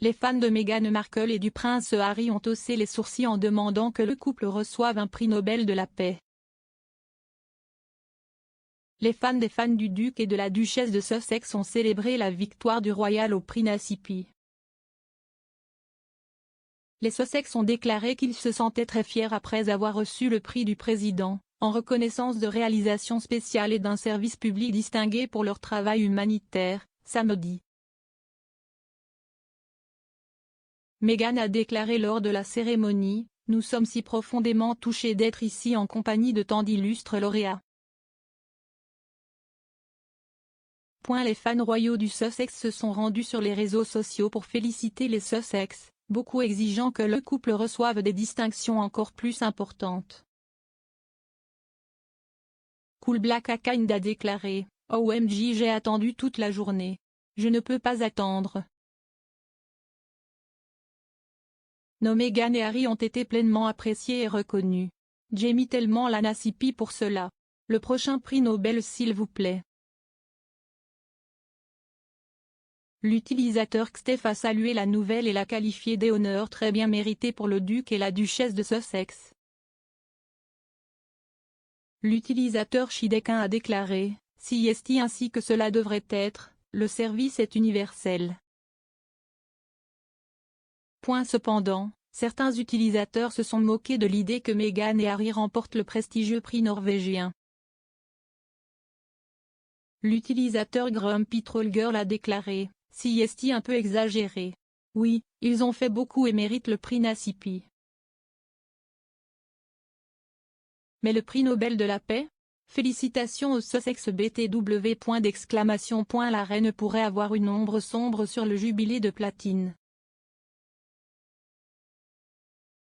Les fans de Meghan Markle et du prince Harry ont haussé les sourcils en demandant que le couple reçoive un prix Nobel de la paix. Les fans du duc et de la duchesse de Sussex ont célébré la victoire du royal au prix Nassipi. Les Sussex ont déclaré qu'ils se sentaient très fiers après avoir reçu le prix du président, en reconnaissance de réalisations spéciales et d'un service public distingué pour leur travail humanitaire, samedi. Meghan a déclaré lors de la cérémonie : « Nous sommes si profondément touchés d'être ici en compagnie de tant d'illustres lauréats. » Les fans royaux du Sussex se sont rendus sur les réseaux sociaux pour féliciter les Sussex, beaucoup exigeant que le couple reçoive des distinctions encore plus importantes. Cool Black Kind a déclaré : « OMG, j'ai attendu toute la journée. Je ne peux pas attendre. » Nos Meghan et Harry ont été pleinement appréciés et reconnus. J'ai mis tellement la Nassipi pour cela. Le prochain prix Nobel s'il vous plaît. L'utilisateur Xtef a salué la nouvelle et l'a qualifié des honneurs très bien mérités pour le duc et la duchesse de Sussex. L'utilisateur Shidekin a déclaré : « CST ainsi que cela devrait être, le service est universel. » Cependant, certains utilisateurs se sont moqués de l'idée que Meghan et Harry remportent le prestigieux prix norvégien. L'utilisateur Grumpy Troll Girl a déclaré : « CST un peu exagéré. Oui, ils ont fait beaucoup et méritent le prix Nassipi. Mais le prix Nobel de la paix ? Félicitations aux Sussex BTW. ! La reine pourrait avoir une ombre sombre sur le jubilé de platine.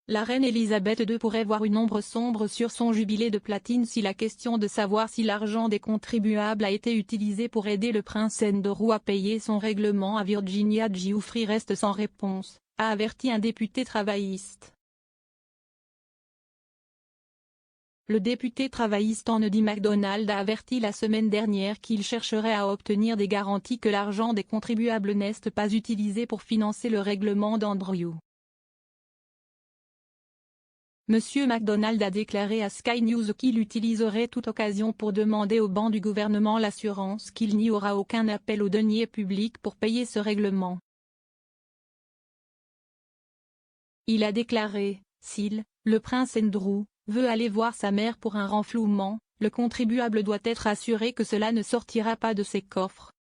La reine Elisabeth II pourrait voir une ombre sombre sur son jubilé de platine si la question de savoir si l'argent des contribuables a été utilisé pour aider le prince Andrew à payer son règlement à Virginia Giuffre reste sans réponse, a averti un député travailliste. Le député travailliste Andy MacDonald a averti la semaine dernière qu'il chercherait à obtenir des garanties que l'argent des contribuables n'est pas utilisé pour financer le règlement d'Andrew. Monsieur MacDonald a déclaré à Sky News qu'il utiliserait toute occasion pour demander au banc du gouvernement l'assurance qu'il n'y aura aucun appel aux deniers publics pour payer ce règlement. Il a déclaré : « S'il, le prince Andrew, veut aller voir sa mère pour un renflouement, le contribuable doit être assuré que cela ne sortira pas de ses coffres. »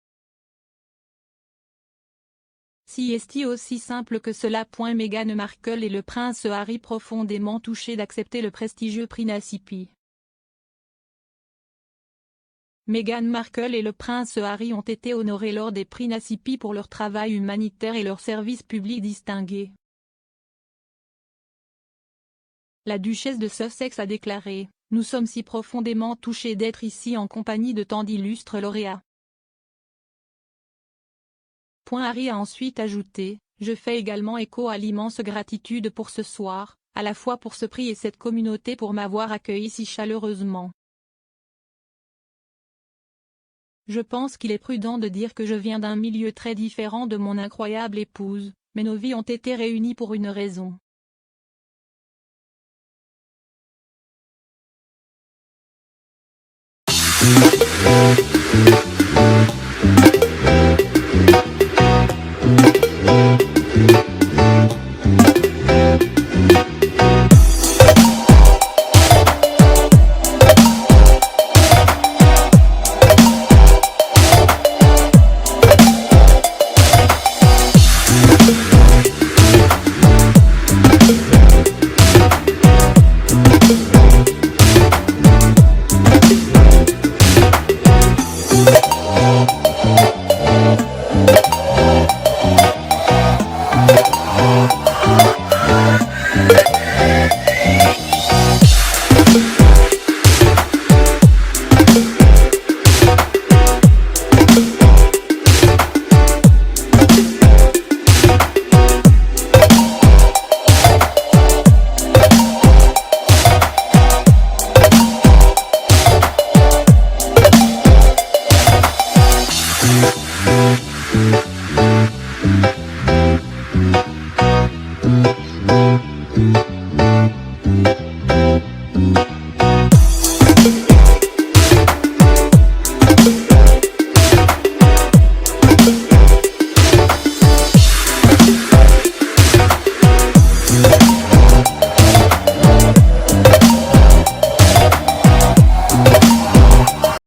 C'est aussi simple que cela. Meghan Markle et le prince Harry profondément touchés d'accepter le prestigieux prix Nassipi. Meghan Markle et le prince Harry ont été honorés lors des prix Nassipi pour leur travail humanitaire et leur service public distingué. La duchesse de Sussex a déclaré : « Nous sommes si profondément touchés d'être ici en compagnie de tant d'illustres lauréats. » Harry a ensuite ajouté : « Je fais également écho à l'immense gratitude pour ce soir, à la fois pour ce prix et cette communauté pour m'avoir accueilli si chaleureusement. Je pense qu'il est prudent de dire que je viens d'un milieu très différent de mon incroyable épouse, mais nos vies ont été réunies pour une raison. » We'll be right back.